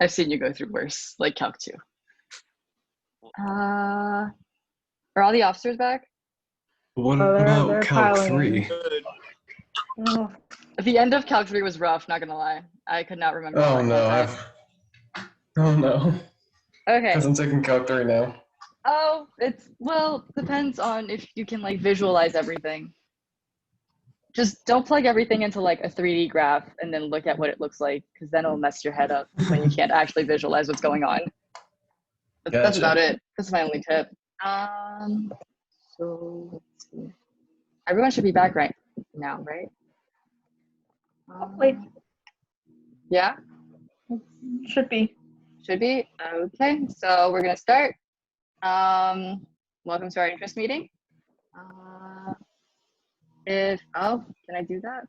I've seen you go through worse, like Calc 2. Are all the officers back? What they're about Calc piling 3? Oh, The end of Calc 3 was rough, not gonna lie. I could not remember. Oh no, oh no. Okay. Because I'm taking Calc 3 now. Oh, well, depends on if you can like visualize everything. Just don't plug everything into like a 3D graph and then look at what it looks like, because then it'll mess your head up when you can't actually visualize what's going on. That's about it. That's my only tip. So let's see. Everyone should be back right now, right? hopefully. Yeah? Should be. Should be? Okay, so we're gonna start. Welcome to our interest meeting. Can I do that?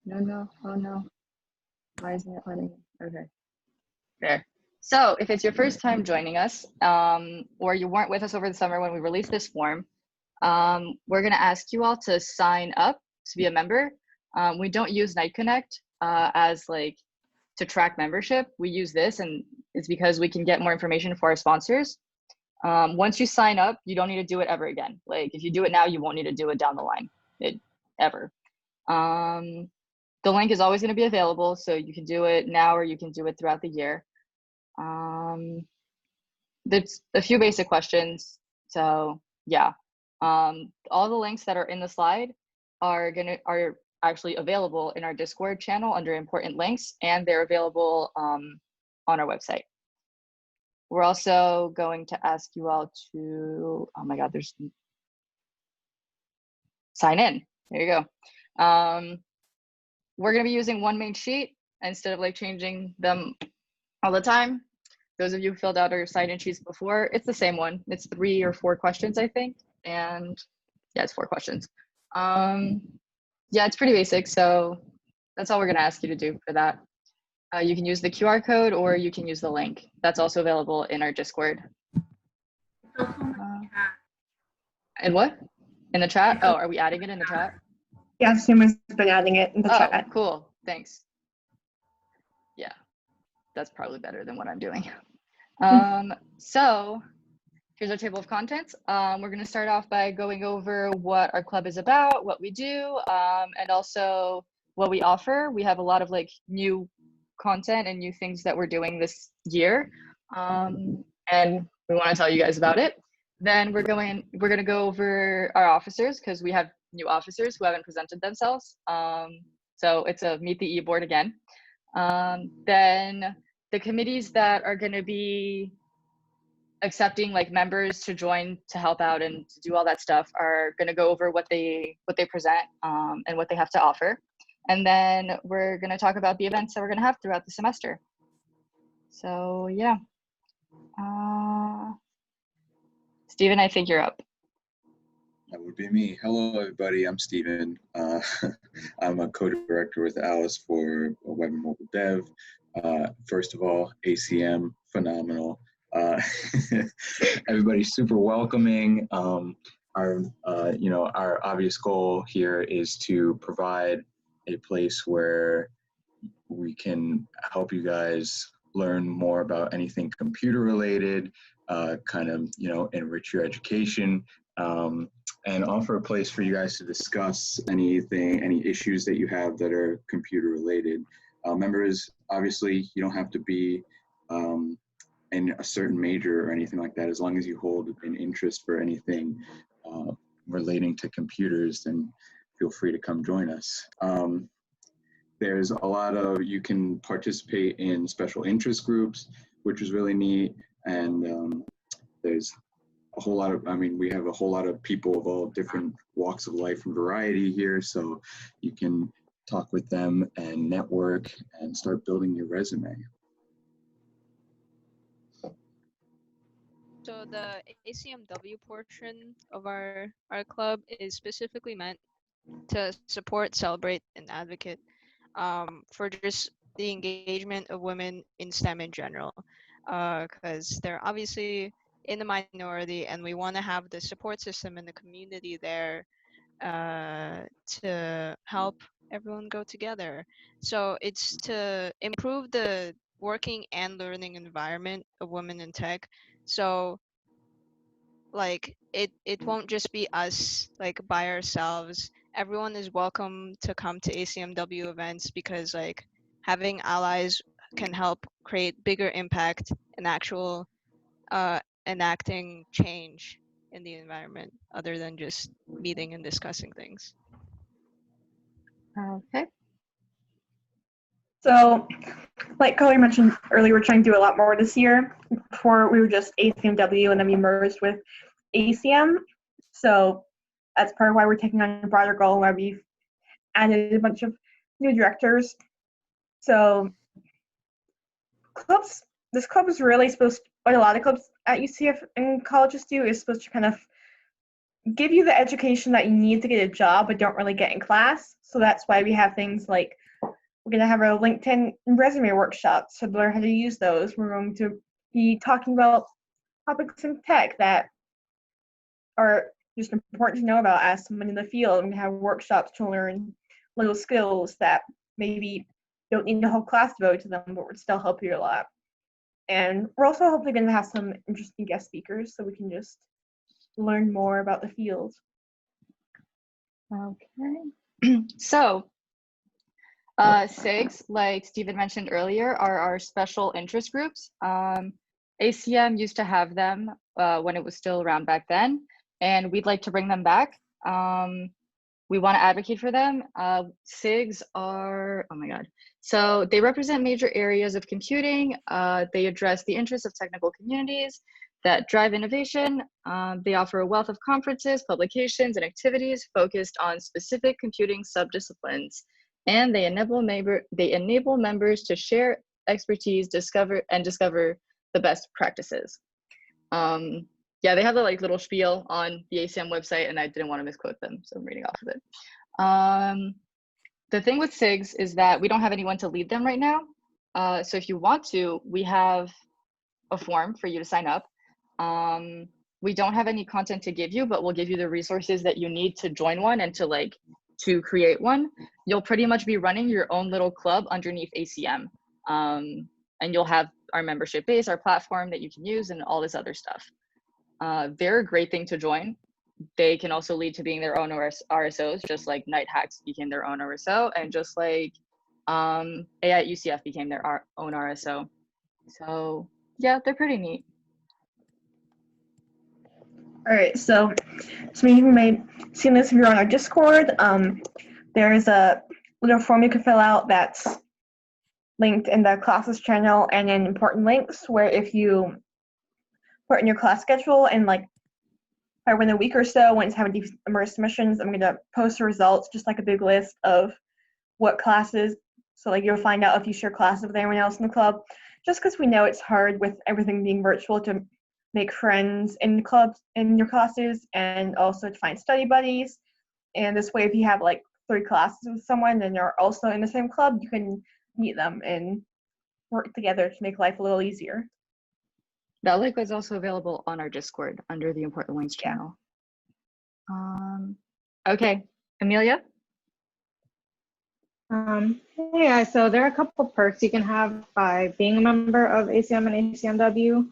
No, oh no. Why isn't it letting me? Okay, there. So if it's your first time joining us, or you weren't with us over the summer when we released this form, we're gonna ask you all to sign up to be a member. We don't use Night Connect as like to track membership. We use this, and it's because we can get more information for our sponsors. Once you sign up, you don't need to do it ever again. Like if you do it now, you won't need to do it down the line, ever. The link is always going to be available, so you can do it now or you can do it throughout the year. There's a few basic questions. So yeah, all the links that are in the slide are actually available in our Discord channel under important links, and they're available on our website. We're also going to ask you all to, oh my God, sign in. There you go. We're gonna be using one main sheet instead of like changing them all the time. Those of you who filled out our sign-in sheets before, it's the same one. It's 3 or 4 questions, I think. And yeah, it's 4 questions. Yeah, it's pretty basic. So that's all we're gonna ask you to do for that. You can use the QR code or you can use the link. That's also available in our Discord. And what? In the chat? Oh, are we adding it in the chat? Yeah, Suma's been adding it in the chat. Cool, thanks. Yeah, that's probably better than what I'm doing. So here's our table of contents. We're gonna start off by going over what our club is about, what we do, and also what we offer. We have a lot of like new content and new things that we're doing this year, and we want to tell you guys about it. Then we're gonna go over our officers, because we have new officers who haven't presented themselves. So it's a meet the e-board again. Then the committees that are gonna be accepting like members to join to help out and to do all that stuff are gonna go over what they present and what they have to offer. And then we're gonna talk about the events that we're gonna have throughout the semester. So yeah. Steven, I think you're up. That would be me. Hello, everybody. I'm Steven. I'm a co-director with Alice for Web and Mobile Dev. First of all, ACM, phenomenal. Everybody's super welcoming. Our obvious goal here is to provide a place where we can help you guys learn more about anything computer related, enrich your education, and offer a place for you guys to discuss any issues that you have that are computer related. Members, obviously, you don't have to be in a certain major or anything like that. As long as you hold an interest for anything relating to computers, then feel free to come join us. There's a lot of, you can participate in special interest groups, which is really neat. And there's a whole lot of, we have a whole lot of people of all different walks of life and variety here. So you can talk with them and network and start building your resume. So the ACM-W portion of our club is specifically meant to support, celebrate, and advocate for just the engagement of women in STEM in general, because they're obviously in the minority, and we want to have the support system and the community there to help everyone go together. So it's to improve the working and learning environment of women in tech. So like it won't just be us like by ourselves. Everyone is welcome to come to ACMW events because like having allies can help create bigger impact and actual enacting change in the environment other than just meeting and discussing things. Okay. So, like Chloe mentioned earlier, we're trying to do a lot more this year. Before we were just ACMW, and then we merged with ACM. So that's part of why we're taking on a broader goal, where we've added a bunch of new directors. So clubs, this club is really supposed to, what a lot of clubs at UCF and colleges do, is supposed to kind of give you the education that you need to get a job but don't really get in class. So that's why we have things like, we're going to have our LinkedIn resume workshops to learn how to use those. We're going to be talking about topics in tech that are just important to know about as someone in the field. We're going to have workshops to learn little skills that maybe don't need a whole class devoted to them, but would still help you a lot. And we're also hopefully going to have some interesting guest speakers so we can just learn more about the field. Okay. So, SIGs, like Stephen mentioned earlier, are our special interest groups. ACM used to have them when it was still around back then, and we'd like to bring them back. We want to advocate for them. SIGs are, oh my God. So they represent major areas of computing. They address the interests of technical communities that drive innovation. They offer a wealth of conferences, publications, and activities focused on specific computing subdisciplines. And they enable members to share expertise, discover the best practices. Yeah, they have the like little spiel on the ACM website, and I didn't want to misquote them, so I'm reading off of it. The thing with SIGs is that we don't have anyone to lead them right now. So if you want to, we have a form for you to sign up. We don't have any content to give you, but we'll give you the resources that you need to join one and to create one. You'll pretty much be running your own little club underneath ACM. And you'll have our membership base, our platform that you can use, and all this other stuff. They're a great thing to join. They can also lead to being their own RSOs, just like Night Hacks became their own RSO, and just like AI at UCF became their own RSO. So yeah, they're pretty neat. All right, so you may have seen this if you're on our Discord. There's a little form you can fill out that's linked in the classes channel and in important links, where if you put in your class schedule and like within a week or so, when it's having these immersed missions, I'm going to post the results, just like a big list of what classes. So like you'll find out if you share classes with anyone else in the club, just because we know it's hard with everything being virtual to make friends in clubs, in your classes, and also to find study buddies. And this way, if you have like 3 classes with someone and you're also in the same club, you can meet them and work together to make life a little easier. That link is also available on our Discord under the Important Links channel. Okay, Amelia? Yeah, so there are a couple perks you can have by being a member of ACM and ACM-W.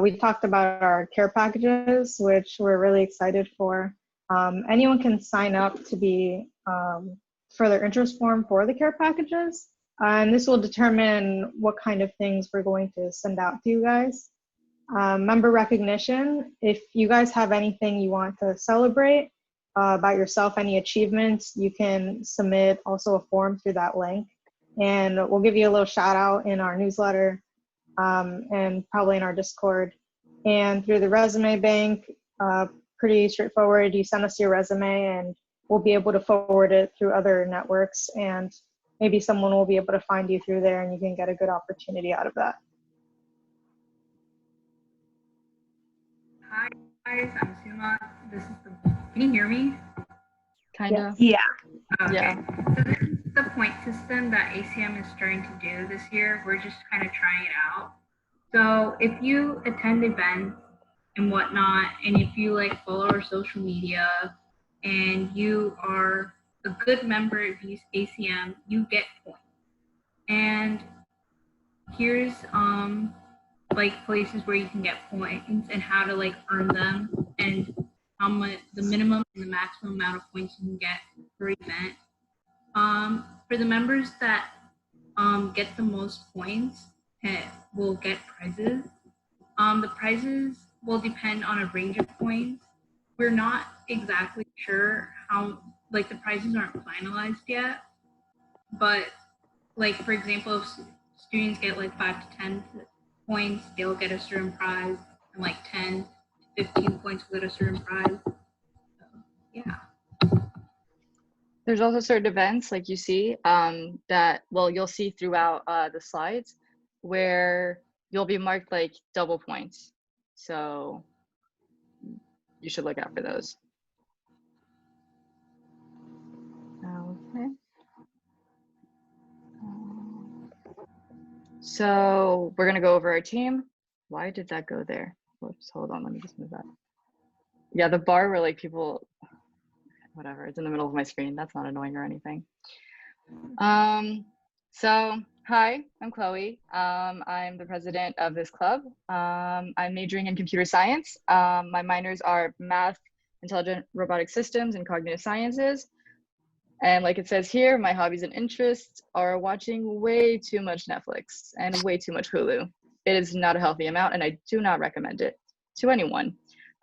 We talked about our care packages, which we're really excited for. Anyone can sign up to be for their interest form for the care packages. And this will determine what kind of things we're going to send out to you guys. Member recognition, if you guys have anything you want to celebrate about yourself, any achievements, you can submit also a form through that link. And we'll give you a little shout out in our newsletter and probably in our Discord. And through the resume bank, pretty straightforward. You send us your resume and we'll be able to forward it through other networks, and maybe someone will be able to find you through there and you can get a good opportunity out of that. Hi guys, I'm Suma. This is can you hear me? Kinda. Yeah. Okay. Yeah. So this is the point system that ACM is starting to do this year. We're just kind of trying it out. So if you attend events and whatnot, and if you like follow our social media and you are a good member of ACM, you get points. And here's like places where you can get points and how to like earn them and how much the minimum and the maximum amount of points you can get per event. For the members that get the most points will get prizes. The prizes will depend on a range of points. We're not exactly sure how, like the prizes aren't finalized yet, but like for example, if students get like 5 to 10 points, they'll get a certain prize, and like 10 to 15 points will get a certain prize. So, yeah. There's also certain events like you see that, well, you'll see throughout the slides where you'll be marked like double points. So you should look out for those. Okay. So we're gonna go over our team. Why did that go there? Whoops, hold on, let me just move that. Yeah, the bar where like people, whatever, it's in the middle of my screen. That's not annoying or anything. So hi, I'm Chloe. I'm the president of this club. I'm majoring in computer science. My minors are math, intelligent robotic systems, and cognitive sciences. And like it says here, my hobbies and interests are watching way too much Netflix and way too much Hulu. It is not a healthy amount, and I do not recommend it to anyone.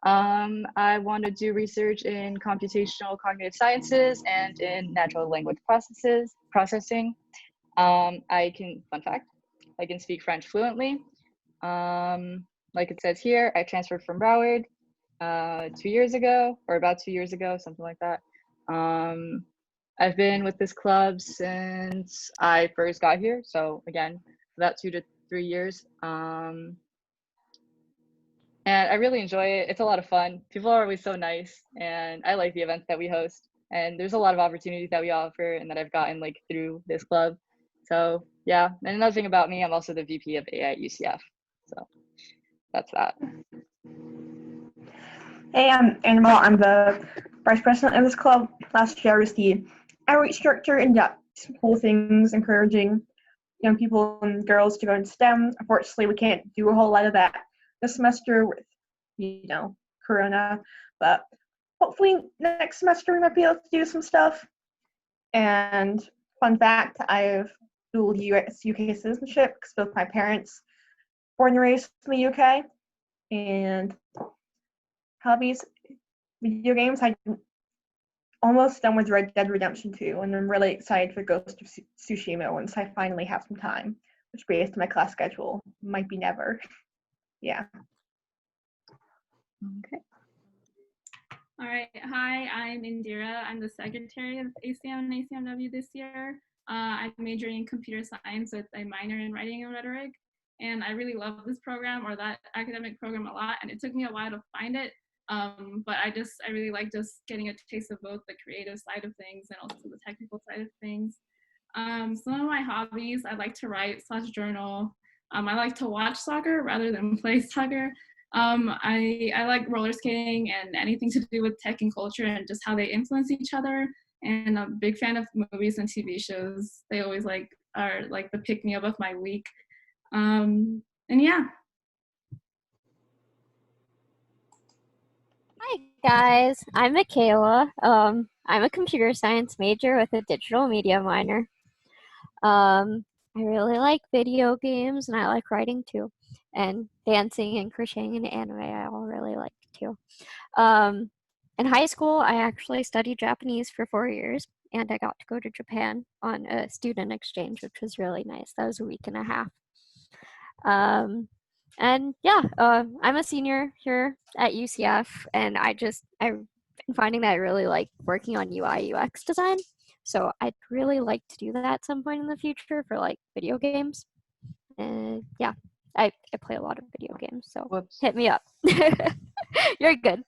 I want to do research in computational cognitive sciences and in natural language processing. Fun fact, I can speak French fluently. Like it says here, I transferred from Broward 2 years ago, or about 2 years ago, something like that. I've been with this club since I first got here. So again, about 2 to 3 years. And I really enjoy it. It's a lot of fun. People are always so nice, and I like the events that we host. And there's a lot of opportunities that we offer and that I've gotten like through this club. So yeah, and another thing about me, I'm also the VP of AI at UCF. So that's that. Hey, I'm Annabelle. I'm the vice president of this club. Last year I was the outreach director, and yeah, whole things encouraging young people and girls to go into STEM. Unfortunately, we can't do a whole lot of that this semester with, Corona, but hopefully next semester we might be able to do some stuff. And fun fact, I have dual US UK citizenship because both my parents born and raised in the UK. And hobbies, video games, I'm almost done with Red Dead Redemption 2, and I'm really excited for Ghost of Tsushima once I finally have some time, which based on my class schedule might be never. Yeah. Okay. All right. Hi, I'm Indira. I'm the secretary of ACM and ACM-W this year. I'm majoring in computer science with a minor in writing and rhetoric. And I really love this program or that academic program a lot. And it took me a while to find it. But I really like just getting a taste of both the creative side of things and also the technical side of things. Some of my hobbies, I like to write / journal. I like to watch soccer rather than play soccer. I like roller skating and anything to do with tech and culture and just how they influence each other. And I'm a big fan of movies and TV shows. They always are like the pick me up of my week. And yeah. Hi guys, I'm Michaela. I'm a computer science major with a digital media minor. I really like video games and I like writing too. And dancing and crocheting and anime I all really like too. In high school, I actually studied Japanese for 4 years and I got to go to Japan on a student exchange, which was really nice. That was a week and a half. And yeah, I'm a senior here at UCF and I've been finding that I really like working on UI UX design. So I'd really like to do that at some point in the future for like video games. And yeah, I play a lot of video games, so Whoops. hit me up. You're good.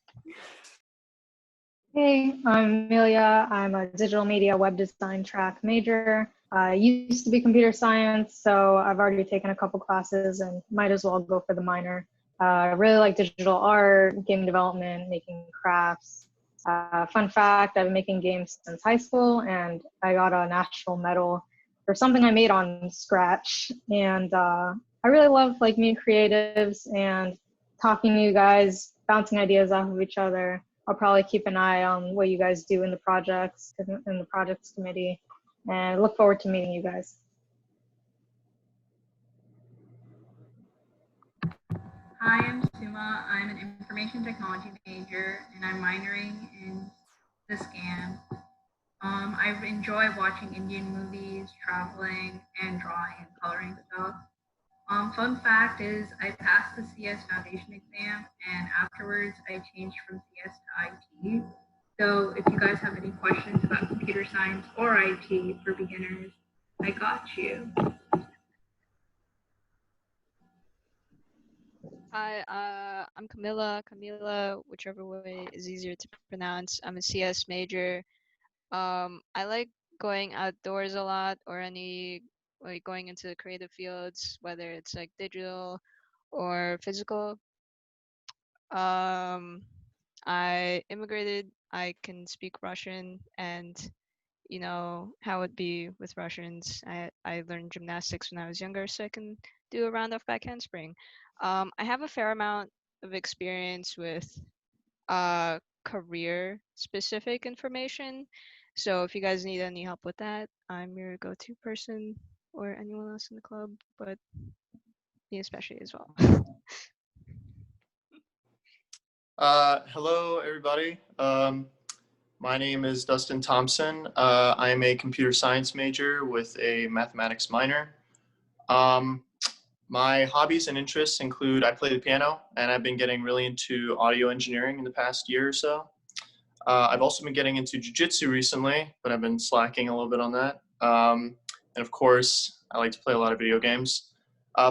Hey, I'm Amelia. I'm a digital media web design track major. I used to be computer science, so I've already taken a couple classes and might as well go for the minor. I really like digital art, game development, making crafts. Fun fact, I've been making games since high school and I got a national medal for for something I made on Scratch. And I really love like meeting creatives and talking to you guys, bouncing ideas off of each other. I'll probably keep an eye on what you guys do in the projects, in the projects committee, and look forward to meeting you guys. Hi, I'm Suma. I'm an information technology major and I'm minoring in the SCAN. I enjoy watching Indian movies, traveling, and drawing and coloring stuff. Fun fact is I passed the CS Foundation exam and afterwards I changed from CS to IT. So if you guys have any questions about computer science or IT for beginners, I got you. Hi, I'm Camila, whichever way is easier to pronounce. I'm a CS major. I like going outdoors a lot, or like going into creative fields, whether it's like digital or physical. I immigrated. I can speak Russian, and you know how it be with Russians. I learned gymnastics when I was younger, so I can do a round off back handspring. I have a fair amount of experience with career specific information. So if you guys need any help with that, I'm your go-to person, or anyone else in the club, but me especially as well. Hello, everybody. My name is Dustin Thompson. I am a computer science major with a mathematics minor. My hobbies and interests include I play the piano, and I've been getting really into audio engineering in the past year or so. I've also been getting into jiu-jitsu recently, but I've been slacking a little bit on that. And of course, I like to play a lot of video games.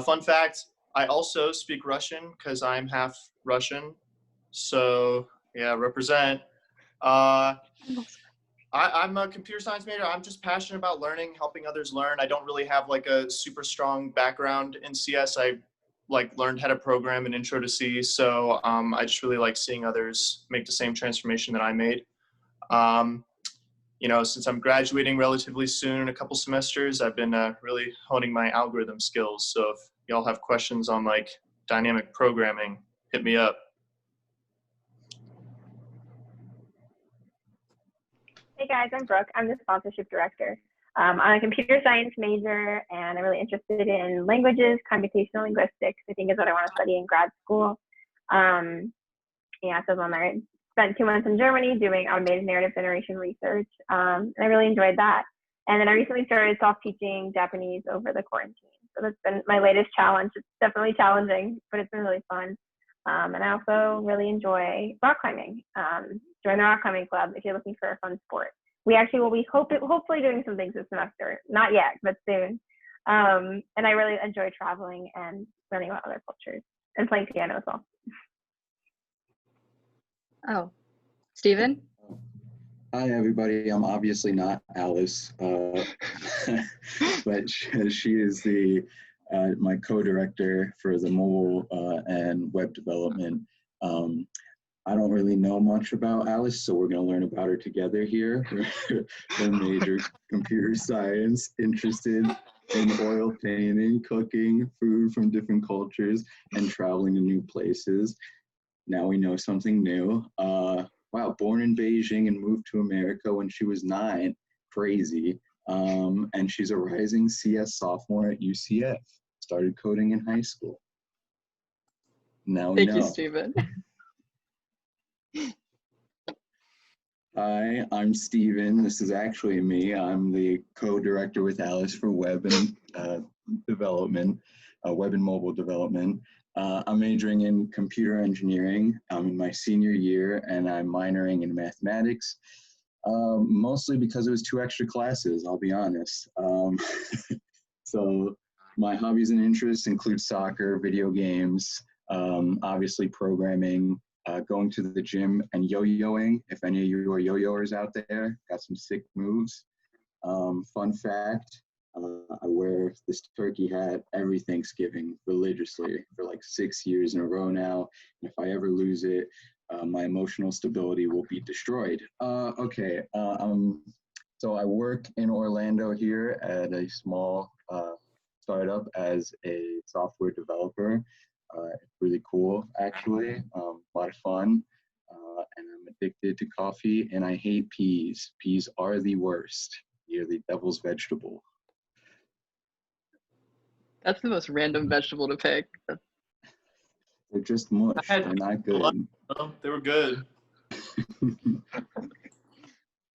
Fun fact, I also speak Russian because I'm half Russian. So yeah, represent. I'm a computer science major. I'm just passionate about learning, helping others learn. I don't really have like a super strong background in CS. I like learned how to program in Intro to C. So I just really like seeing others make the same transformation that I made. You know, since I'm graduating relatively soon in a couple semesters, I've been really honing my algorithm skills. So if y'all have questions on like dynamic programming, hit me up. Hey guys, I'm Brooke. I'm the sponsorship director. I'm a computer science major and I'm really interested in languages, computational linguistics, I think is what I want to study in grad school. Yeah, so I spent 2 months in Germany doing automated narrative generation research, and I really enjoyed that. And then I recently started self-teaching Japanese over the quarantine. So that's been my latest challenge. It's definitely challenging, but it's been really fun. And I also really enjoy rock climbing. Join the rock climbing club if you're looking for a fun sport. We actually will be hopefully doing some things this semester. Not yet, but soon. And I really enjoy traveling and learning about other cultures and playing piano as well. Oh, Steven? Hi, everybody. I'm obviously not Alice, but she is my co-director for the mobile and web development. I don't really know much about Alice, so we're going to learn about her together here. We're major computer science, interested in oil painting, cooking, food from different cultures, and traveling to new places. Now we know something new. Wow, born in Beijing and moved to America when she was 9. Crazy. And she's a rising CS sophomore at UCF. Started coding in high school. Now we know. Thank you, Steven. Hi, I'm Steven. This is actually me. I'm the co-director with Alice for web and development, web and mobile development. I'm majoring in computer engineering. I'm in my senior year and I'm minoring in mathematics, mostly because it was 2 extra classes, I'll be honest. So my hobbies and interests include soccer, video games, obviously programming, going to the gym and yo-yoing. If any of you are yo-yoers out there, got some sick moves. Fun fact, I wear this turkey hat every Thanksgiving religiously for like 6 years in a row now. And if I ever lose it, my emotional stability will be destroyed. Okay, So I work in Orlando here at a small startup as a software developer. It's really cool, actually. A lot of fun. And I'm addicted to coffee, and I hate peas. Peas are the worst. They're the devil's vegetable. That's the most random vegetable to pick. They're just mush. had They're not good. Oh, they were good.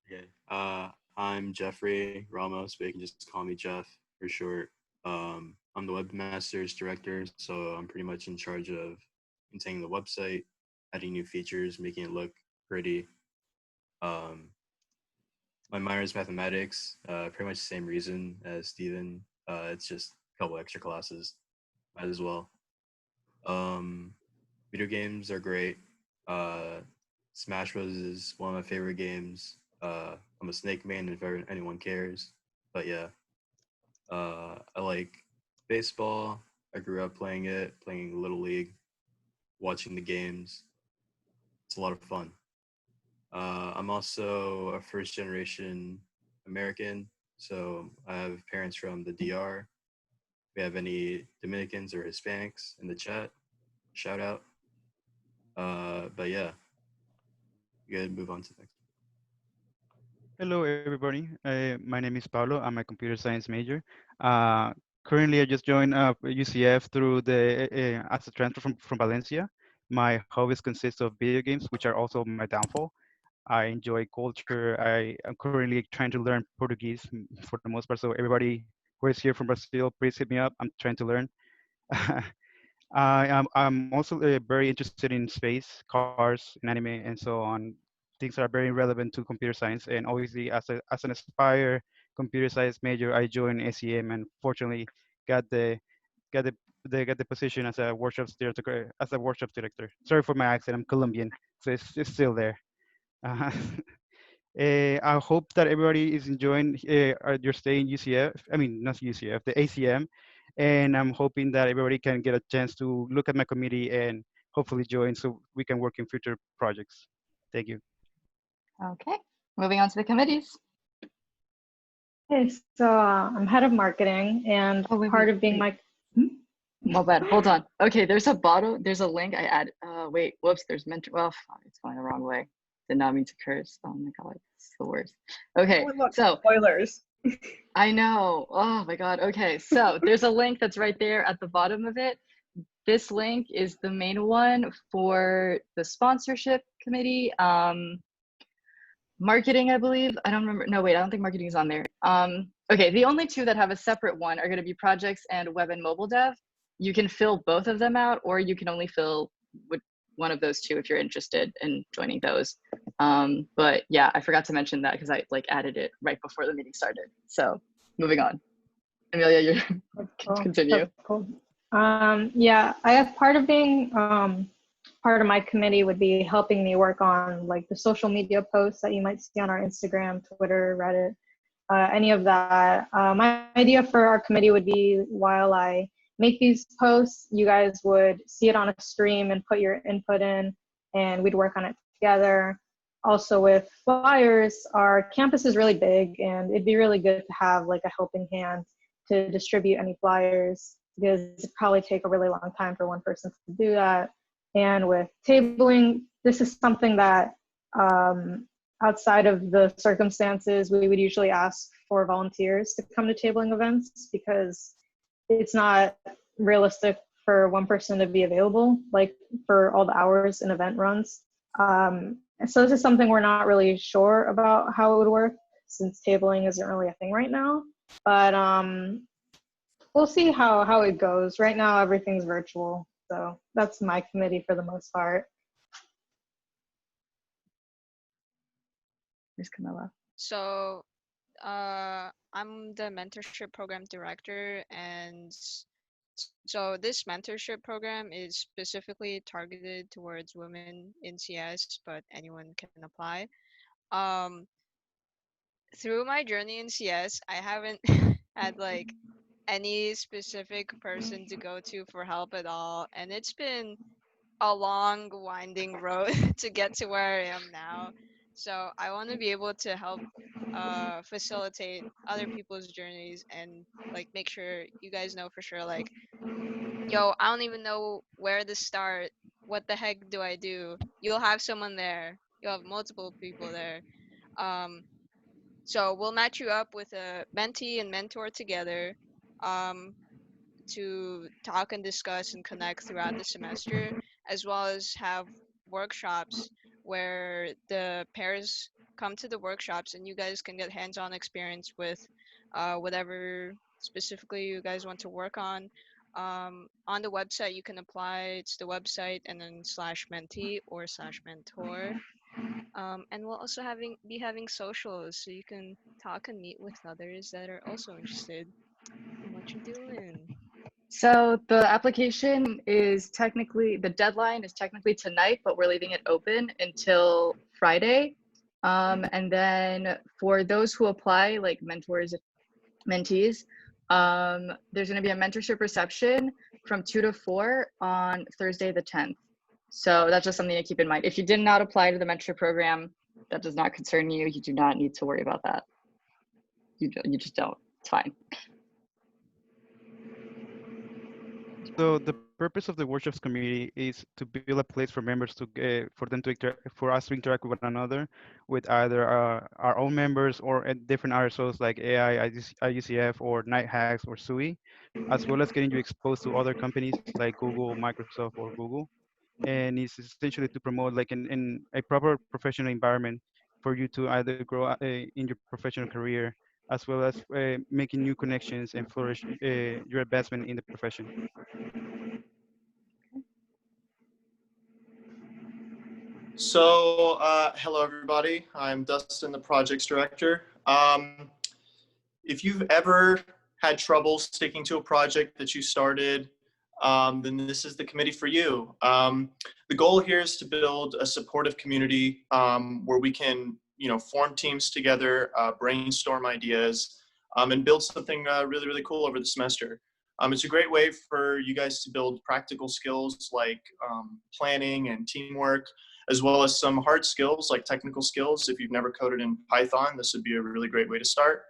Okay. I'm Jeffrey Ramos, but you can just call me Jeff for short. I'm the webmaster's director, so I'm pretty much in charge of maintaining the website, adding new features, making it look pretty. My minor is mathematics, pretty much the same reason as Steven. It's just a couple extra classes, might as well. Video games are great. Smash Bros. Is one of my favorite games. I'm a Snake man if anyone cares. But yeah, I like baseball. I grew up playing it, playing Little League, watching the games. It's a lot of fun. I'm also a first generation American, so I have parents from the DR. If we have any Dominicans or Hispanics in the chat, shout out. But yeah, you gotta move on to the next. Hello, everybody. My name is Pablo. I'm a computer science major. Currently, I just joined UCF through the as a transfer from Valencia. My hobbies consist of video games, which are also my downfall. I enjoy culture. I am currently trying to learn Portuguese for the most part. So everybody who is here from Brazil, please hit me up. I'm trying to learn. I'm also very interested in space, cars, and anime, and so on. Things that are very relevant to computer science. And obviously, as an aspire computer science major, I joined ACM and fortunately got the got the position as a workshop director. Sorry for my accent. I'm Colombian, so it's still there. Uh, I hope that everybody is enjoying your stay in UCF. I mean, not UCF, the ACM. And I'm hoping that everybody can get a chance to look at my committee and hopefully join so we can work in future projects. Thank you. Okay, moving on to the committees. Okay, so I'm head of marketing, and part of being my. Well, bad. Hold on. Okay, there's a link I add. Wait, whoops, there's mentor. Well, it's going the wrong way. Did not mean to curse. Oh my God, it's the worst. Okay, Oh, look, so spoilers. I know. Oh my God. Okay, so there's a link that's right there at the bottom of it. This link is the main one for the sponsorship committee. Marketing, I believe. I don't remember. No, wait, I don't think marketing is on there. Okay, the only two that have a separate one are going to be projects and web and mobile dev. You can fill both of them out, or you can only fill with one of those two if you're interested in joining those. But yeah, I forgot to mention that because I added it right before the meeting started. So moving on. Amelia, you continue. Cool. Yeah, I have part of being part of my committee would be helping me work on like the social media posts that you might see on our Instagram, Twitter, Reddit, any of that. My idea for our committee would be while I make these posts, you guys would see it on a stream and put your input in, and we'd work on it together. Also with flyers, our campus is really big, and it'd be really good to have like a helping hand to distribute any flyers, because it'd probably take a really long time for one person to do that. And with tabling, this is something that outside of the circumstances, we would usually ask for volunteers to come to tabling events, because it's not realistic for one person to be available like for all the hours an event runs. So this is something we're not really sure about how it would work, since tabling isn't really a thing right now. But we'll see how it goes. Right now, everything's virtual. So that's my committee for the most part. Here's Camilla. So I'm the mentorship program director, and so this mentorship program is specifically targeted towards women in CS, but anyone can apply. Through my journey in CS, I haven't had like any specific person to go to for help at all, and it's been a long winding road to get to where I am now. So I want to be able to help facilitate other people's journeys and like make sure you guys know for sure like, yo, I don't even know where to start. What the heck do I do? You'll have someone there. You'll have multiple people there. So we'll match you up with a mentee and mentor together to talk and discuss and connect throughout the semester, as well as have workshops where the pairs come to the workshops and you guys can get hands-on experience with whatever specifically you guys want to work on. On the website, you can apply. It's the website and then /mentee or /mentor. And we'll also be having socials so you can talk and meet with others that are also interested in what you're doing. So the application is the deadline is technically tonight, but we're leaving it open until Friday. And then for those who apply, like mentors, mentees, there's going to be a mentorship reception from 2 to 4 on Thursday the 10th. So that's just something to keep in mind. If you did not apply to the mentorship program, that does not concern you. You do not need to worry about that. You just don't. It's fine. So the purpose of the workshops committee is to build a place for members for us to interact with one another, with either our own members or at different RSOs like AI, IUCF, or Night Hacks or SUI, as well as getting you exposed to other companies like Google, Microsoft, or Google. And it's essentially to promote like in a proper professional environment for you to either grow in your professional career, as well as making new connections and flourish your advancement in the profession. So, hello everybody. I'm Dustin, the projects director. If you've ever had trouble sticking to a project that you started, then this is the committee for you. The goal here is to build a supportive community where we can, form teams together, brainstorm ideas, and build something really, really cool over the semester. It's a great way for you guys to build practical skills like planning and teamwork, as well as some hard skills like technical skills. If you've never coded in Python, this would be a really great way to start.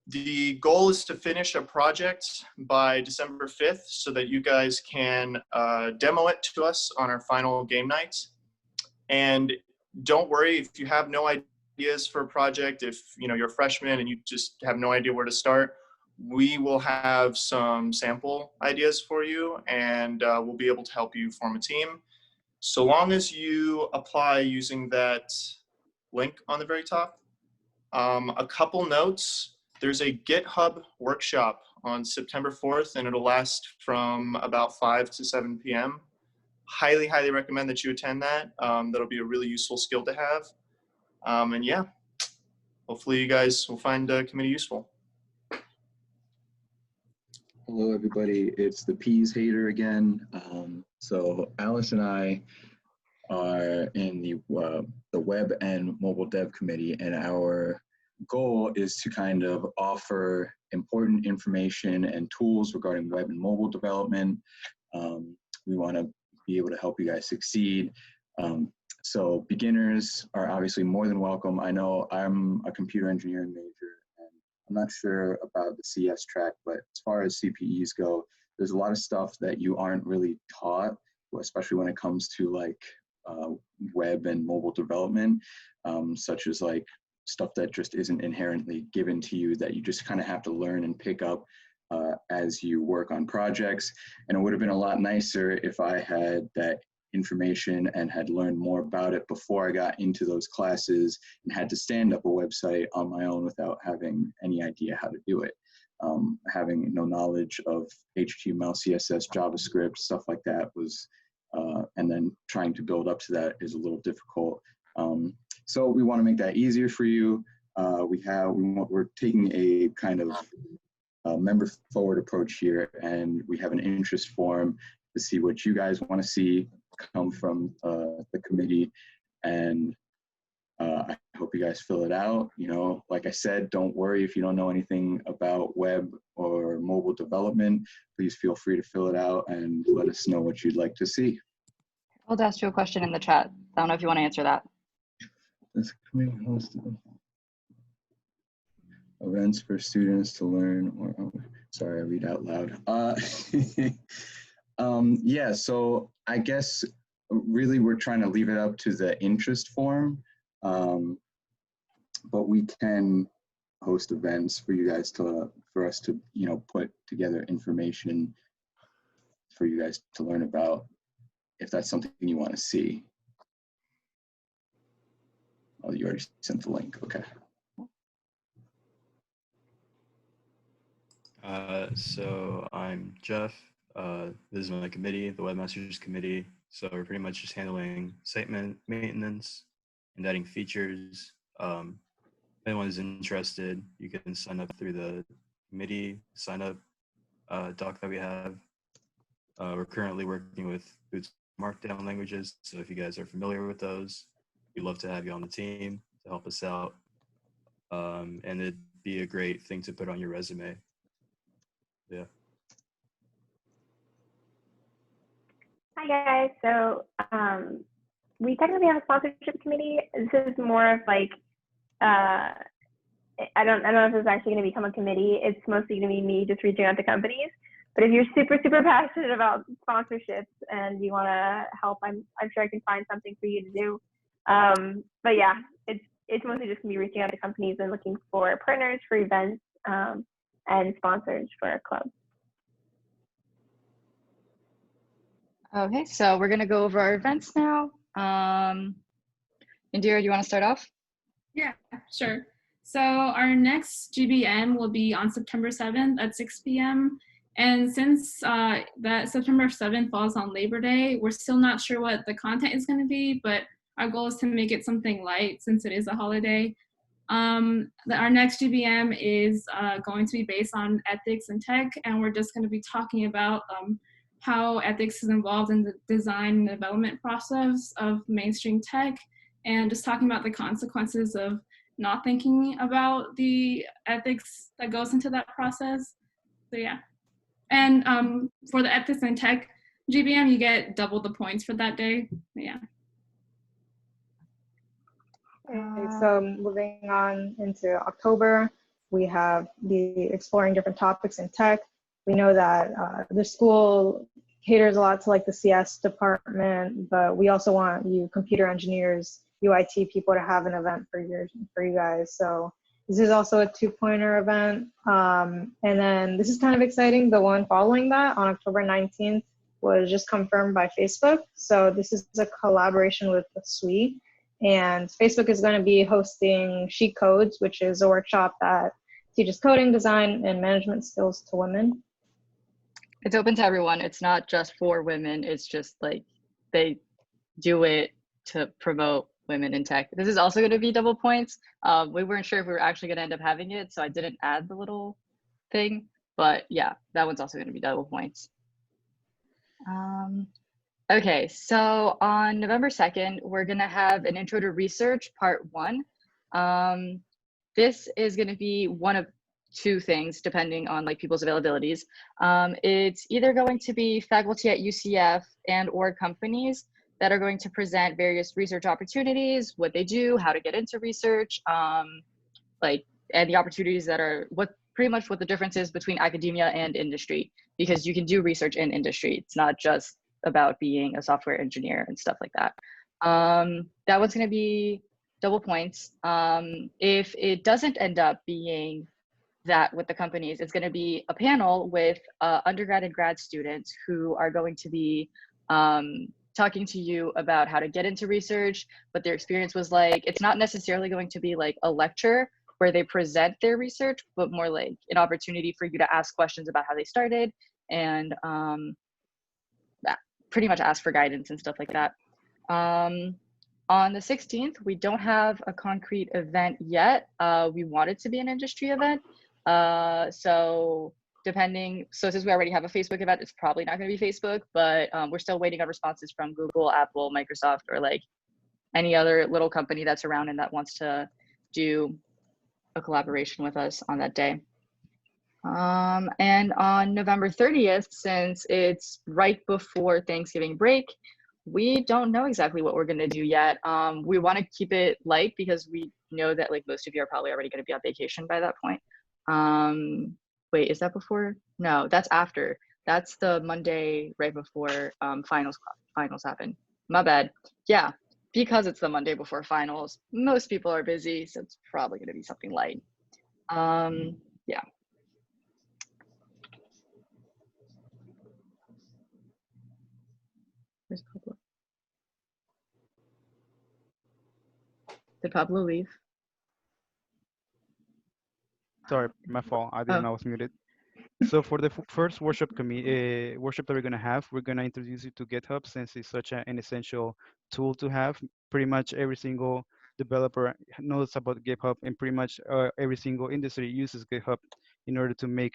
The goal is to finish a project by December 5th so that you guys can demo it to us on our final game night. And don't worry if you have no ideas for a project, if you're a freshman and you just have no idea where to start, we will have some sample ideas for you and we'll be able to help you form a team. So long as you apply using that link on the very top. A couple notes, there's a Github Workshop on September 4th and it'll last from about 5 to 7 p.m. Highly, highly recommend that you attend that. That'll be a really useful skill to have. And yeah, hopefully you guys will find the committee useful. Hello, everybody. It's the Peas Hater again. So Alice and I are in the web and mobile dev committee, and our goal is to kind of offer important information and tools regarding web and mobile development. We want to be able to help you guys succeed. So beginners are obviously more than welcome. I know I'm a computer engineering major. I'm not sure about the CS track, but as far as CPEs go, there's a lot of stuff that you aren't really taught, especially when it comes to like web and mobile development, such as like stuff that just isn't inherently given to you that you just kind of have to learn and pick up as you work on projects. And it would have been a lot nicer if I had that information and had learned more about it before I got into those classes and had to stand up a website on my own without having any idea how to do it. Having no knowledge of HTML, CSS, JavaScript, stuff like that was, and then trying to build up to that is a little difficult. So we want to make that easier for you. We're taking a kind of member forward approach here, and we have an interest form to see what you guys want to see come from the committee, and I hope you guys fill it out. Like I said, don't worry if you don't know anything about web or mobile development. Please feel free to fill it out and let us know what you'd like to see. I'll ask you a question in the chat. I don't know if you want to answer that. This committee hosts events for students to learn or, sorry, I read out loud. Yeah, so I guess really we're trying to leave it up to the interest form, but we can host events for you guys to, for us to, you know, put together information for you guys to learn about if that's something you want to see. Oh, you already sent the link, okay. So I'm Jeff. This is my committee, the Webmasters Committee. So we're pretty much just handling site maintenance and adding features. If anyone is interested, you can sign up through the committee sign up doc that we have. We're currently working with Boots Markdown languages. So if you guys are familiar with those, we'd love to have you on the team to help us out. And it'd be a great thing to put on your resume. Yeah. Hi guys. So we technically have a sponsorship committee. This is more of like I don't know if this is actually going to become a committee. It's mostly going to be me just reaching out to companies. But if you're super passionate about sponsorships and you want to help, I'm sure I can find something for you to do. But yeah, it's mostly just me reaching out to companies and looking for partners for events and sponsors for our club. Okay, so we're gonna go over our events now. Indira, do you want to start off? Yeah, sure. So our next GBM will be on September 7th at 6 p.m. And since that September 7th falls on Labor Day, we're still not sure what the content is going to be, but our goal is to make it something light since it is a holiday. Our next GBM is going to be based on ethics and tech, and we're just going to be talking about how ethics is involved in the design and development process of mainstream tech, and just talking about the consequences of not thinking about the ethics that goes into that process. So yeah. And for the ethics and tech GBM, you get double the points for that day. Yeah. Okay, so moving on into October, we have the exploring different topics in tech. We know that the school caters a lot to like the CS department, but we also want you computer engineers, UIT people to have an event for you guys. So this is also a 2-pointer event. And then this is kind of exciting. The one following that on October 19th was just confirmed by Facebook. So this is a collaboration with the SWE. And Facebook is going to be hosting She Codes, which is a workshop that teaches coding, design, and management skills to women. It's open to everyone. It's not just for women. It's just like they do it to promote women in tech. This is also going to be double points. We weren't sure if we were actually going to end up having it, so I didn't add the little thing. But yeah, that one's also going to be double points. Okay, so on November 2nd, we're going to have an Intro to Research Part 1. This is going to be one of 2 things depending on like people's availabilities. It's either going to be faculty at UCF and or companies that are going to present various research opportunities, what they do, how to get into research, and the opportunities that are pretty much what the difference is between academia and industry, because you can do research in industry. It's not just about being a software engineer and stuff like that. That one's going to be double points. If it doesn't end up being that with the companies, it's going to be a panel with undergrad and grad students who are going to be talking to you about how to get into research, what their experience was like. It's not necessarily going to be like a lecture where they present their research, but more like an opportunity for you to ask questions about how they started and pretty much ask for guidance and stuff like that. On the 16th, we don't have a concrete event yet. We want it to be an industry event. So since we already have a Facebook event, it's probably not going to be Facebook, but we're still waiting on responses from Google, Apple, Microsoft, or like any other little company that's around and that wants to do a collaboration with us on that day. And on November 30th, since it's right before Thanksgiving break, we don't know exactly what we're going to do yet. We want to keep it light because we know that like most of you are probably already going to be on vacation by that point. Wait, is that before? No, that's after. That's the Monday right before finals happen. My bad. Yeah, because it's the Monday before finals, most people are busy, so it's probably going to be something light. Yeah. Where's Pablo? Did Pablo leave? Sorry, my fault. I didn't know I was muted. So for the first workshop workshop that we're gonna introduce you to GitHub, since it's such an essential tool to have. Pretty much every single developer knows about GitHub, and pretty much every single industry uses GitHub in order to make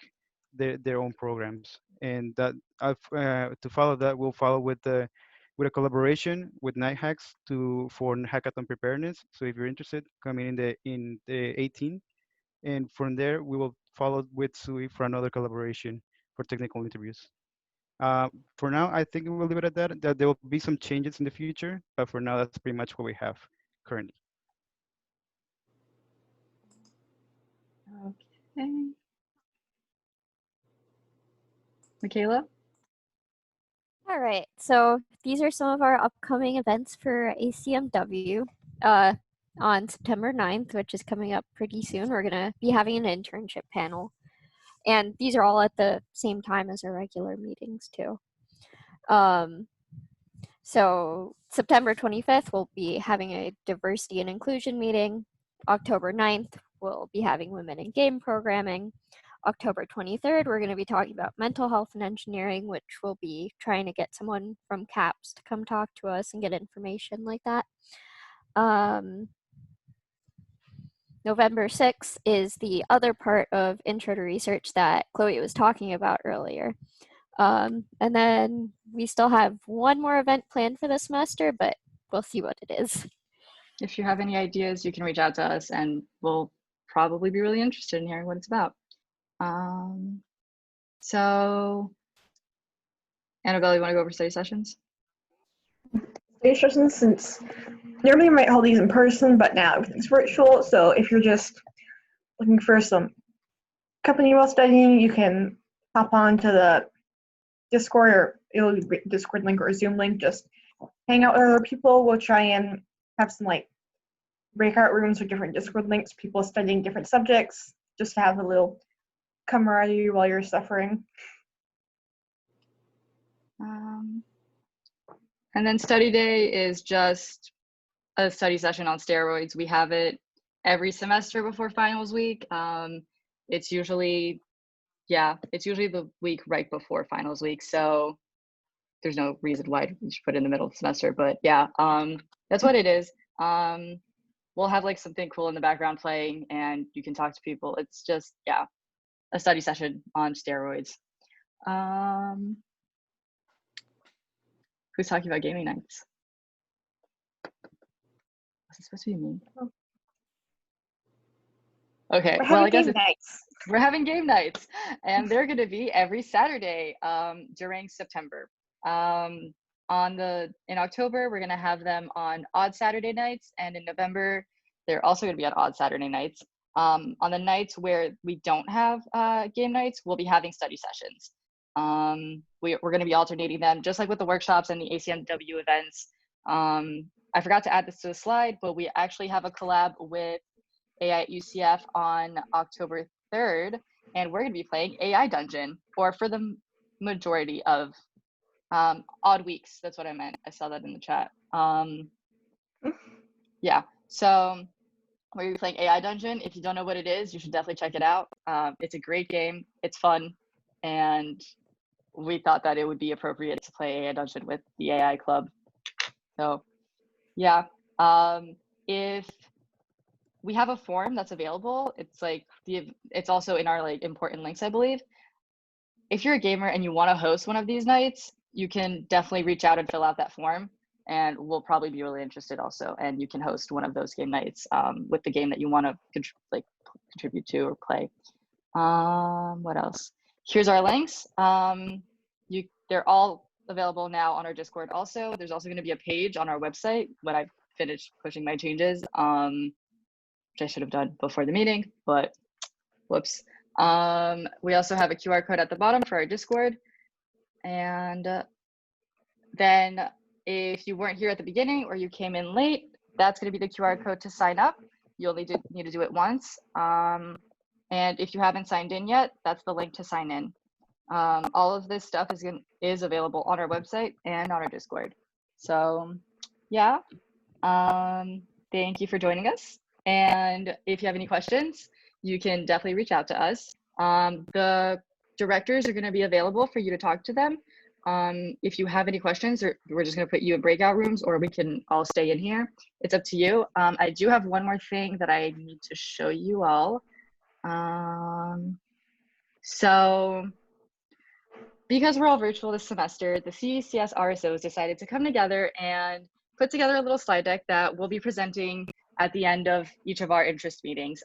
their own programs. And that to follow that, we'll follow with a collaboration with Night Hacks for hackathon preparedness. So if you're interested, come in the 18th. And from there, we will follow with Sui for another collaboration for technical interviews. For now, I think we'll leave it at that. That there will be some changes in the future, but for now, that's pretty much what we have currently. Okay. Michaela? All right, so these are some of our upcoming events for ACM-W. On September 9th, which is coming up pretty soon, we're going to be having an internship panel. And these are all at the same time as our regular meetings, too. So September 25th, we'll be having a diversity and inclusion meeting. October 9th, we'll be having women in game programming. October 23rd, we're going to be talking about mental health and engineering, which we'll be trying to get someone from CAPS to come talk to us and get information like that. November 6th is the other part of Intro to Research that Chloe was talking about earlier. And then we still have one more event planned for the semester, but we'll see what it is. If you have any ideas, you can reach out to us and we'll probably be really interested in hearing what it's about. So, Annabelle, you want to go over study sessions? Study sessions, since normally we might hold these in person, but now everything's virtual. So if you're just looking for some company while studying, you can hop on to the Discord, or it'll be Discord link or a Zoom link. Just hang out with other people. We'll try and have some like breakout rooms or different Discord links, people studying different subjects, just to have a little camaraderie while you're suffering. And then study day is just a study session on steroids. We have it every semester before finals week. It's usually the week right before finals week. So there's no reason why we should put it in the middle of the semester, but yeah, that's what it is. We'll have like something cool in the background playing and you can talk to people. It's just, yeah, a study session on steroids. Who's talking about gaming nights? Was it supposed to be me? Okay, well, I guess we're having game nights, and they're going to be every Saturday during September. In October, we're going to have them on odd Saturday nights, and in November, they're also going to be on odd Saturday nights. On the nights where we don't have game nights, we'll be having study sessions. We're going to be alternating them, just like with the workshops and the ACM-W events. I forgot to add this to the slide, but we actually have a collab with AI at UCF on October 3rd, and we're going to be playing AI Dungeon, or for the majority of odd weeks. That's what I meant. I saw that in the chat. Yeah, so we're going to be playing AI Dungeon. If you don't know what it is, you should definitely check it out. It's a great game. It's fun, and we thought that it would be appropriate to play AI Dungeon with the AI Club. So, yeah. If we have a form that's available, it's also in our like important links, I believe. If you're a gamer and you want to host one of these nights, you can definitely reach out and fill out that form, and we'll probably be really interested also. And you can host one of those game nights with the game that you want to contribute to or play. What else? Here's our links. They're all available now on our Discord also. There's also going to be a page on our website when I finish pushing my changes, which I should have done before the meeting, but whoops. We also have a QR code at the bottom for our Discord. And then if you weren't here at the beginning or you came in late, that's going to be the QR code to sign up. You only need to do it once. And if you haven't signed in yet, that's the link to sign in. All of this stuff is available on our website and on our Discord. So yeah, thank you for joining us. And if you have any questions, you can definitely reach out to us. The directors are going to be available for you to talk to them. If you have any questions, or we're just going to put you in breakout rooms, or we can all stay in here. It's up to you. I do have one more thing that I need to show you all. So because we're all virtual this semester, the CCS RSOs decided to come together and put together a little slide deck that we'll be presenting at the end of each of our interest meetings.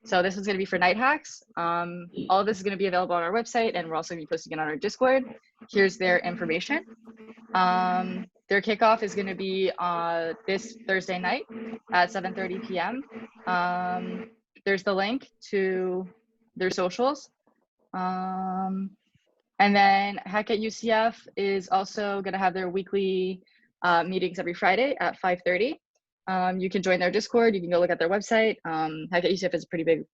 So this is going to be for Night Hacks. All of this is going to be available on our website, and we're also going to be posting it on our Discord. Here's their information. Their kickoff is going to be this Thursday night at 7:30 p.m. There's the link to their socials. And then Hack at UCF is also going to have their weekly meetings every Friday at 5:30. You can join their Discord. You can go look at their website. Hack at UCF is a pretty big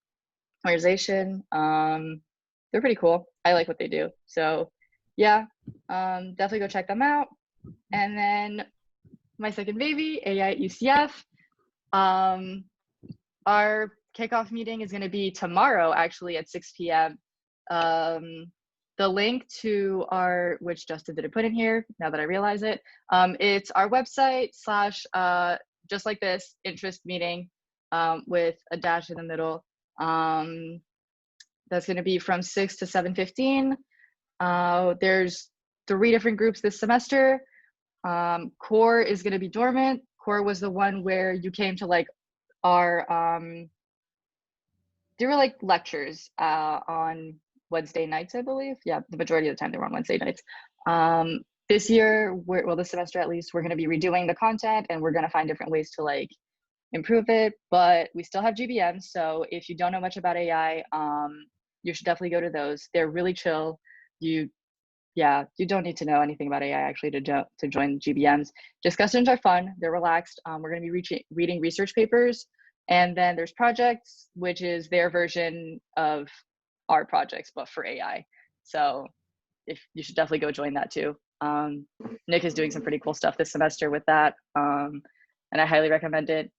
organization. They're pretty cool. I like what they do. So yeah, definitely go check them out. And then my second baby, AI at UCF. Our kickoff meeting is going to be tomorrow, actually, at 6 p.m. The link to our, which Justin didn't put in here, now that I realize it, it's our website / just like this, interest meeting with a dash in the middle. That's going to be from 6 to 7:15. There's 3 different groups this semester. Core is going to be dormant. Core was the one where you came to like our, there were like lectures on Wednesday nights, I believe. Yeah, the majority of the time they were on Wednesday nights. This year, well, this semester at least, we're going to be redoing the content, and we're going to find different ways to like improve it, but we still have GBMs. So if you don't know much about AI, you should definitely go to those. They're really chill. You don't need to know anything about AI actually to join GBMs. Discussions are fun. They're relaxed. We're going to be reading research papers. And then there's projects, which is their version of our projects, but for AI. So if you should definitely go join that too. Nick is doing some pretty cool stuff this semester with that. And I highly recommend it.